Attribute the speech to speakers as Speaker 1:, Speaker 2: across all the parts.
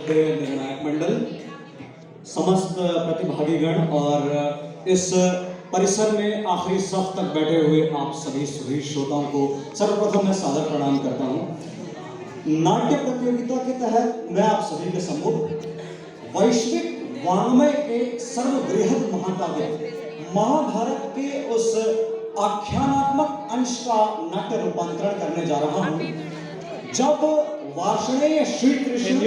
Speaker 1: प्रसिद्ध निर्णायक मंडल, समस्त प्रतिभागीगण और इस परिसर में आखिरी सफ तक बैठे हुए आप सभी सुधी श्रोताओं को सर्वप्रथम मैं सादर प्रणाम करता हूं। नाट्य प्रतियोगिता के तहत मैं आप सभी के सम्मुख वैश्विक वाङ्मय के सर्वबृहद महाकाव्य महाभारत के उस आख्यानात्मक अंश का नाट्य रूपांतरण करने जा रहा हूं, जब वार्ष्णेय श्री कृष्ण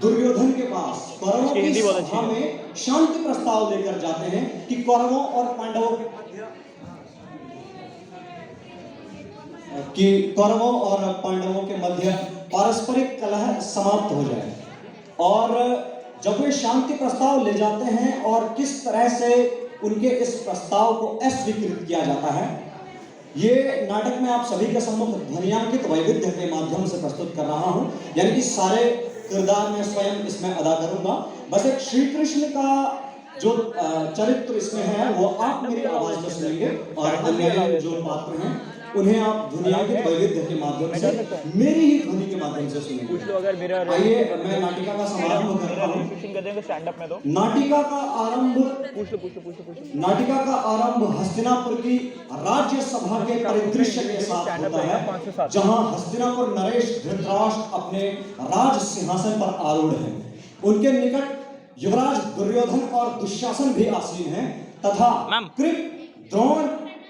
Speaker 1: दुर्योधन के पास कौरवों की सभा में शांति प्रस्ताव लेकर जाते हैं कि कौरवों और पांडवों के मध्य पारस्परिक कलह समाप्त हो जाए। और जब वे शांति प्रस्ताव ले जाते हैं और किस तरह से उनके इस प्रस्ताव को अस्वीकृत किया जाता है, ये नाटक में आप सभी के सम्मुख ध्वनियांकित वैविध्य के माध्यम से प्रस्तुत कर रहा हूं। यानी कि सारे किरदार मैं स्वयं इसमें अदा करूंगा। बस एक श्री कृष्ण का जो चरित्र इसमें है वो आप मेरी आवाज में सुनेंगे और अन्य जो पात्र हैं उन्हें आप ध्वनियांकित वैविध्य के माध्यम से मेरी ही ध्वनि के माध्यम से सुनेंगे। आइए मैं नाटिका का समारंभ करता हूं। नाटिका का आरंभ हस्तिनापुर की राज्य सभा के परिदृश्य के साथ होता है, जहां हस्तिनापुर नरेश धृतराष्ट्र अपने राज सिंहासन पर आरूढ़ हैं। उनके निकट युवराज दुर्योधन और दुशासन भी आसीन हैं तथा कृप, द्रोण,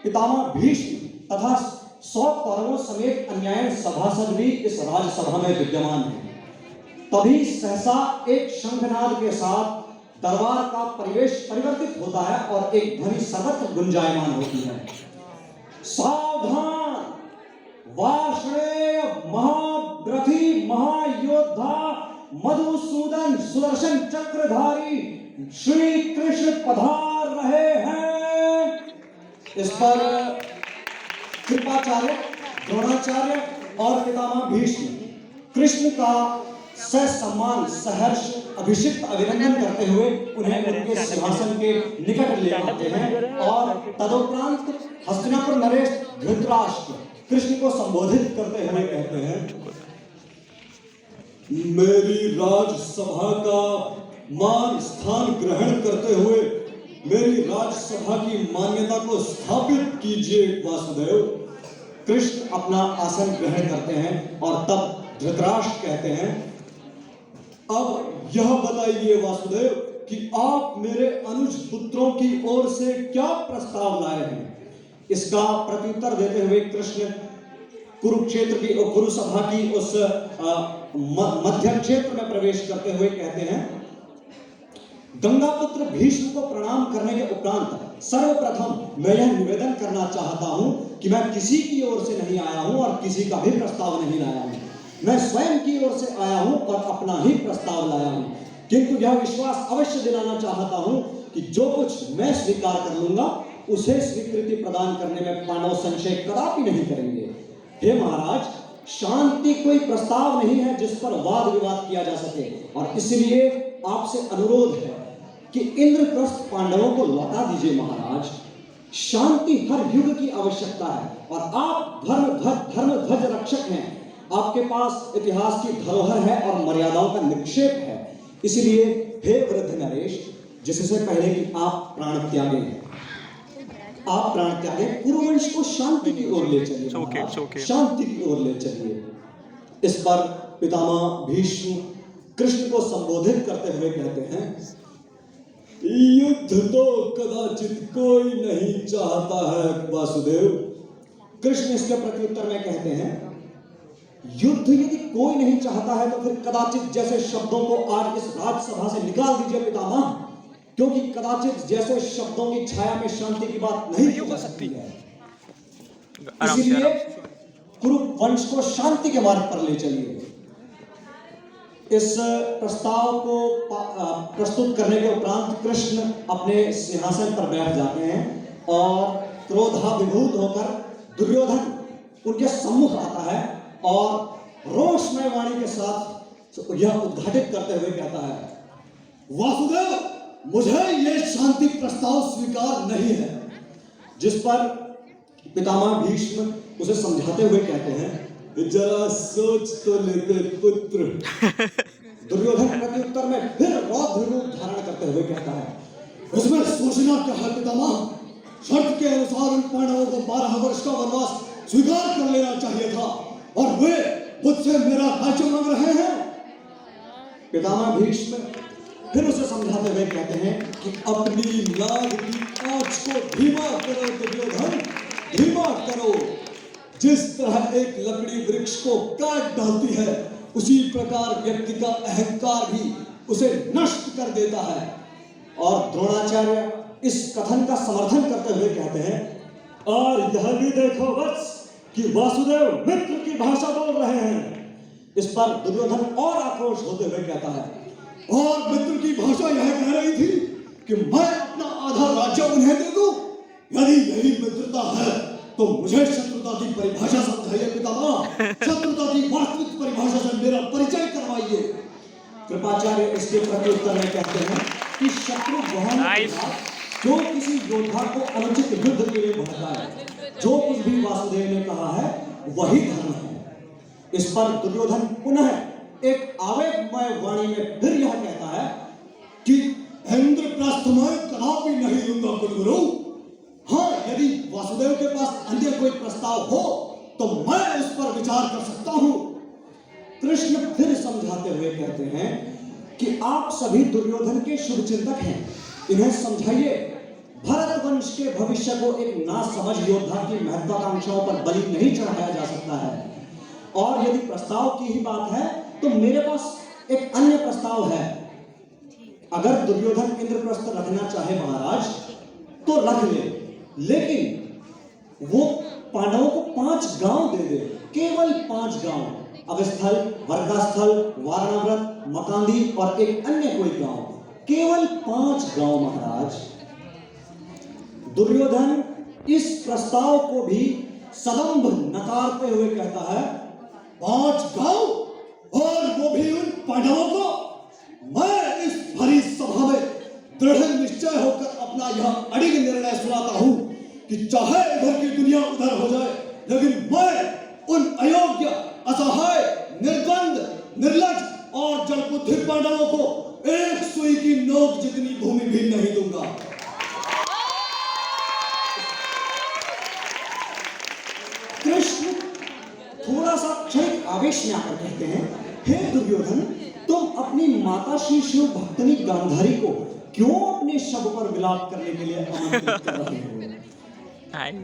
Speaker 1: पितामह भीष्म तथा 100 कौरवों समेत अन्यायन सभासद भी इस राजसभा में विद्यमान हैं। तभी सहसा एक शंखनाद के साथ दरबार का परिवेश परिवर्तित होता है और एक ध्वनि सर्वत्र गुंजायमान होती है। सावधान! वार्ष्णेय महारथी महायोद्धा मधुसूदन सुदर्शन चक्रधारी श्री कृष्ण पधार रहे हैं। इस पर कृपाचार्य, द्रोणाचार्य और पितामह भीष्म कृष्ण का ससम्मान सहर्ष अभिषिक्त अभिनंदन करते हुए उन्हें उनके सिंहासन के निकट ले आते हैं और तदुपरांत हस्तिनापुर नरेश धृतराष्ट्र कृष्ण को संबोधित करते हुए कहते हैं, मेरी राजसभा का मान स्थान ग्रहण करते हुए मेरी राजसभा की मान्यता को स्थापित कीजिए वासुदेव। कृष्ण अपना आसन ग्रहण करते हैं और तब धृतराष्ट्र कहते हैं, अब यह बताइए वासुदेव कि आप मेरे अनुज पुत्रों की ओर से क्या प्रस्ताव लाए हैं। इसका प्रत्युत्तर देते हुए कृष्ण कुरुक्षेत्र की कुरुसभा की उस मध्य क्षेत्र में प्रवेश करते हुए कहते हैं, गंगापुत्र भीष्म को प्रणाम करने के उपरांत सर्वप्रथम मैं यह निवेदन करना चाहता हूं कि मैं किसी की ओर से नहीं आया हूं और किसी का भी प्रस्ताव नहीं लाया हूं। मैं स्वयं की ओर से आया हूं और अपना ही प्रस्ताव लाया हूं, किंतु यह विश्वास अवश्य दिलाना चाहता हूं कि जो कुछ मैं स्वीकार कर लूंगा उसे स्वीकृति प्रदान करने में पांडव संशय कदापि नहीं करेंगे। हे महाराज, शांति कोई प्रस्ताव नहीं है जिस पर वाद विवाद किया जा सके, और इसलिए आपसे अनुरोध है कि इंद्रप्रस्थ पांडवों को लौटा दीजिए महाराज। शांति हर युग की आवश्यकता है और आप धर्म ध्वज रक्षक हैं। आपके पास इतिहास की धरोहर है और मर्यादाओं का निक्षेप है। इसलिए हे वृद्ध नरेश, जिससे पहले कि आप प्राण त्यागे, कुरुवंश को शांति की ओर ले चलिए, शांति की ओर ले चलिए। इस पर पितामह भीष्म कृष्ण को संबोधित करते हुए कहते हैं, युद्ध तो कदाचित कोई नहीं चाहता है वासुदेव। कृष्ण इसके प्रत्युत्तर में कहते हैं, युद्ध यदि कोई नहीं चाहता है तो फिर कदाचित जैसे शब्दों को आज इस राजसभा से निकाल दीजिए पितामह, क्योंकि कदाचित जैसे शब्दों की छाया में शांति की बात नहीं की जा सकती है। इसलिए कुरु वंश को शांति के मार्ग पर ले चलिए। इस प्रस्ताव को प्रस्तुत करने के उपरांत कृष्ण अपने सिंहासन पर बैठ जाते हैं और क्रोधाभिभूत होकर दुर्योधन उनके सम्मुख आता है और रोषमय वाणी के साथ यह उद्घाटित करते हुए कहता है, वासुदेव, मुझे यह शांति प्रस्ताव स्वीकार नहीं है। जिस पर पितामह भीष्म उसे समझाते हुए कहते हैं, जरा सोच तो लेते पुत्र, दुर्योधन प्रत्युत्तर में फिर रौद्र रूप धारण करते हुए कहता है, इसमें सोचना क्या है पितामह, शर्त के अनुसार उन पांडवों को 12 वर्ष का वनवास स्वीकार कर लेना चाहिए था और वे मुझसे मेरा राज्य मांग रहे हैं। पितामह भीष्म फिर उसे समझाते हुए कहते हैं कि अपनी लाग की आंच को धीमा करो दुर्योधन, धीमा करो। जिस तरह एक लकड़ी वृक्ष को काट डालती है, उसी प्रकार व्यक्ति का अहंकार भी उसे नष्ट कर देता है। और द्रोणाचार्य इस कथन का समर्थन करते हुए कहते हैं, और यह भी देखो वत्स कि वासुदेव मित्र की भाषा बोल रहे हैं। इस पर दुर्योधन और आक्रोश होते हुए कहता है, और मित्र की भाषा यह कह रही थी कि मैं अपना आधा राज्य उन्हें दे दूं। यदि यही मित्रता है तो मुझे शत्रुता की परिभाषा समझाइए पितामह, शत्रुता की वास्तविक परिभाषा से मेरा परिचय करवाइए। कृपाचार्य इसके प्रत्युत्तर में कहते हैं कि शत्रु जो किसी योद्धा को अनुचित युद्ध के लिए भड़काए, जो कुछ भी वासुदेव ने कहा है वही धर्म है। इस पर दुर्योधन पुनः एक आवेगमय वाणी में फिर यह कहता है कि इंद्रप्रस्थ मैं कदापि नहीं दूंगा कुलगुरु। हाँ, यदि वासुदेव के पास अन्य कोई प्रस्ताव हो तो मैं उस पर विचार कर सकता हूं। कृष्ण फिर समझाते हुए कहते हैं कि आप सभी दुर्योधन के शुभचिंतक हैं, इन्हें समझाइए। भरत वंश के भविष्य को एक नासमझ योद्धा की महत्वाकांक्षाओं पर बलि नहीं चढ़ाया जा सकता है। और यदि प्रस्ताव की ही बात है तो मेरे पास एक अन्य प्रस्ताव है। अगर दुर्योधन इंद्रप्रस्थ रखना चाहे महाराज तो रख ले, लेकिन वो पांडवों को 5 गांव दे दे, केवल 5 गांव, अवस्थल, वर्गास्थल, वारणाव्रत, मकांदी और एक अन्य कोई गांव, केवल 5 गांव महाराज। दुर्योधन इस प्रस्ताव को भी सदंभ नकारते हुए कहता है, 5 गांव और वो भी उन पांडवों को। मैं इस भरी सभा में दृढ़ निश्चय होकर अपना यह अड़िग निर्णय सुनाता हूं कि चाहे इधर की दुनिया उधर हो जाए, लेकिन मैं उन अयोग्य, असहाय, निर्गंध, निर्लज और जड़बुद्धि पांडवों को एक सुई की नोक जितनी भूमि भी नहीं दूंगा। कृष्ण थोड़ा सा क्षणिक आवेश में आकर कहते हैं, हे दुर्योधन, तुम अपनी माता श्री शिव भक्तनी गांधारी को क्यों अपने शव पर विलाप करने के लिए आमंत्रित कर रहे हो?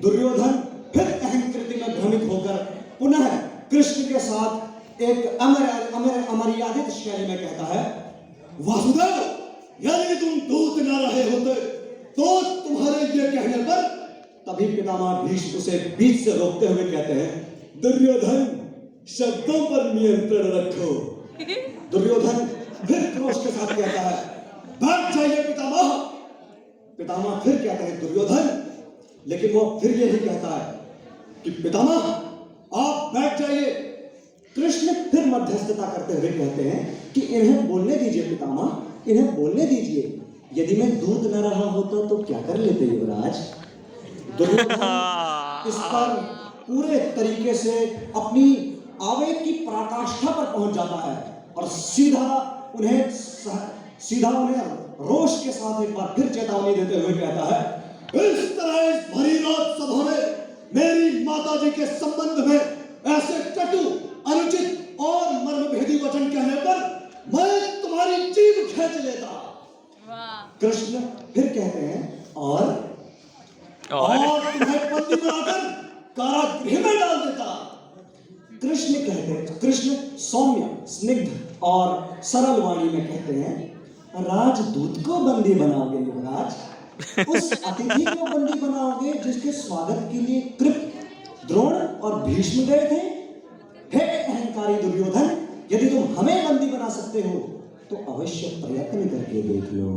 Speaker 1: दुर्योधन फिर अहंकृति में भ्रमित होकर पुनः कृष्ण के साथ एक अमर्यादित शैली में कहता है, वासुदेव, यदि तुम दूत न रहे होते तो तुम्हारे ये कहने पर। तभी पितामह भीष्म उसे बीच से रोकते हुए कहते हैं, दुर्योधन, शब्दों पर नियंत्रण रखो। दुर्योधन फिर क्रोध के साथ कहता है, बैठ जाइए पितामह। पितामह फिर कहते हैं, दुर्योधन, लेकिन वो फिर यही कहता है कि पितामह आप बैठ जाइए। कृष्ण फिर मध्यस्थता करते हुए कहते हैं कि इन्हें बोलने दीजिए पितामह, इन्हें बोलने दीजिए। यदि मैं दूत न रहा होता तो क्या कर लेते युवराज? दुर्योधन इस पर पूरे तरीके से अपनी आवेग की पराकाष्ठा पर पहुंच जाता है और सीधा उन्हें रोष के साथ एक बार फिर चेतावनी देते हुए कहता है, इस तरह इस भरी रात सभा में मेरी माता जी के संबंध में ऐसे कटु, अनुचित और मर्मभेदी वचन कहने पर मैं तुम्हारी जीभ खींच लेता। कृष्ण फिर कहते हैं, और तुम्हें बंदी बनाकर कारागृह में डाल देता। कृष्ण सौम्य, स्निग्ध और सरल वाणी में कहते हैं, राजदूत को बंदी बनाओगे युवराज? उस अतिथि को बंदी बनाओगे जिसके स्वागत के लिए कृप, द्रोण और भीष्म गए थे? हे अहंकारी दुर्योधन, यदि तुम हमें बंदी बना सकते हो तो अवश्य प्रयत्न करके देख लो।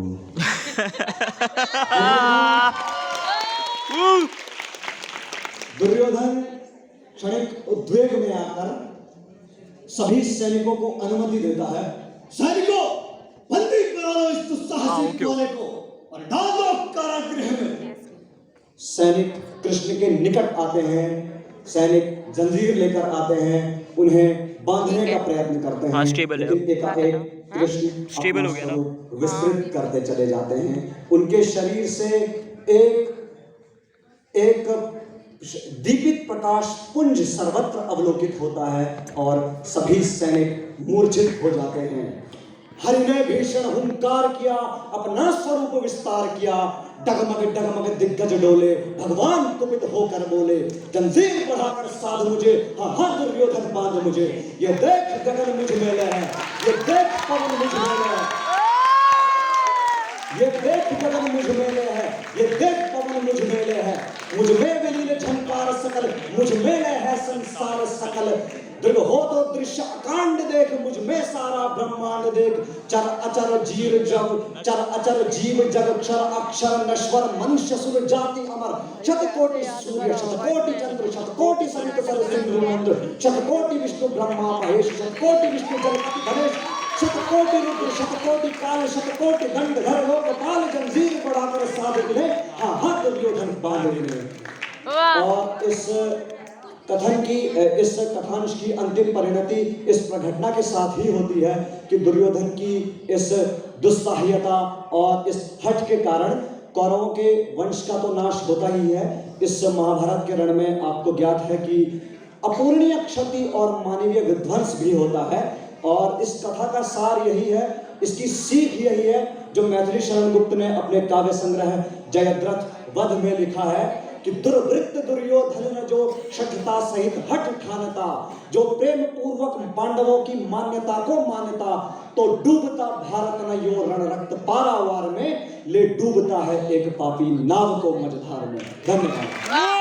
Speaker 1: दुर्योधन क्षणिक उद्वेग में आकर सभी सैनिकों को अनुमति देता है, सैनिकों, बंदी करा लो इस दुस्साहसी वाले को और डाल दो कारागृह में। सैनिक कृष्ण के निकट आते हैं सैनिक जंजीर लेकर आते हैं, उन्हें बांधने का प्रयत्न करते हैं, लेकिन एकाएक कृष्ण अपना स्वरूप विस्तृत करते चले जाते हैं। उनके शरीर से एक दीपित प्रकाश पुंज सर्वत्र अवलोकित होता है और सभी सैनिक मूर्छित हो जाते हैं। हरि ने भीषण हुंकार किया, अपना स्वरूप विस्तार किया, डगमग डगमग दिग्गज डोले, भगवान कुपित होकर बोले, जंजीर बढ़ाकर साध मुझे, हाँ दुर्योधन बांध मुझे। ये देख गगन मुझ में है, ये देख पवन मुझ में है, ये देख गगन मुझ में है, ये देख पवन मुझ में है, मुझ में विलीन झंकार सकल, मुझ में है संसार सकल। दृढ़ हो तो दृश्य अकांड देख, मुझ में सारा ब्रह्मांड देख। चर अचर जीव जग, चर अचर जीव जग, क्षर अक्षर नश्वर मनुष्य सुर जाति अमर। शतकोटि सूर्य शतकोटि चंद्र शतकोटि सरित सर सिंधु मंत्र, शतकोटि विष्णु ब्रह्मा महेश, शतकोटि विष्णु जगपति गणेश, शतकोटि रुद्र शतकोटि काल, शतकोटि दंडधर लोकपाल, जंजीर बढ़ाकर साध मिले, हाँ दुर्योधन बांध मिले। और इस कथांश की अंतिम परिणति इस प्रघटना के साथ ही होती है कि दुर्योधन की इस दुस्साह्यता और इस हठ के कारण कौरवों के वंश का तो नाश होता ही है। इस महाभारत के रण में आपको ज्ञात है कि अपूर्णीय क्षति और मानवीय विध्वंस भी होता है। और इस कथा का सार यही है, इसकी सीख यही है जो मैथिली शरण गुप्त ने अपने काव्य संग्रह जयद्रथ वध में लिखा है कि दुर्वृत्त दुर्योधन ने जो शठता सहित हठ ठानता, जो प्रेम पूर्वक पांडवों की मान्यता को मान्यता, तो डूबता भारत न यो रण रक्त पारावार में, ले डूबता है एक पापी नाव को मझधार में। धन्यवाद।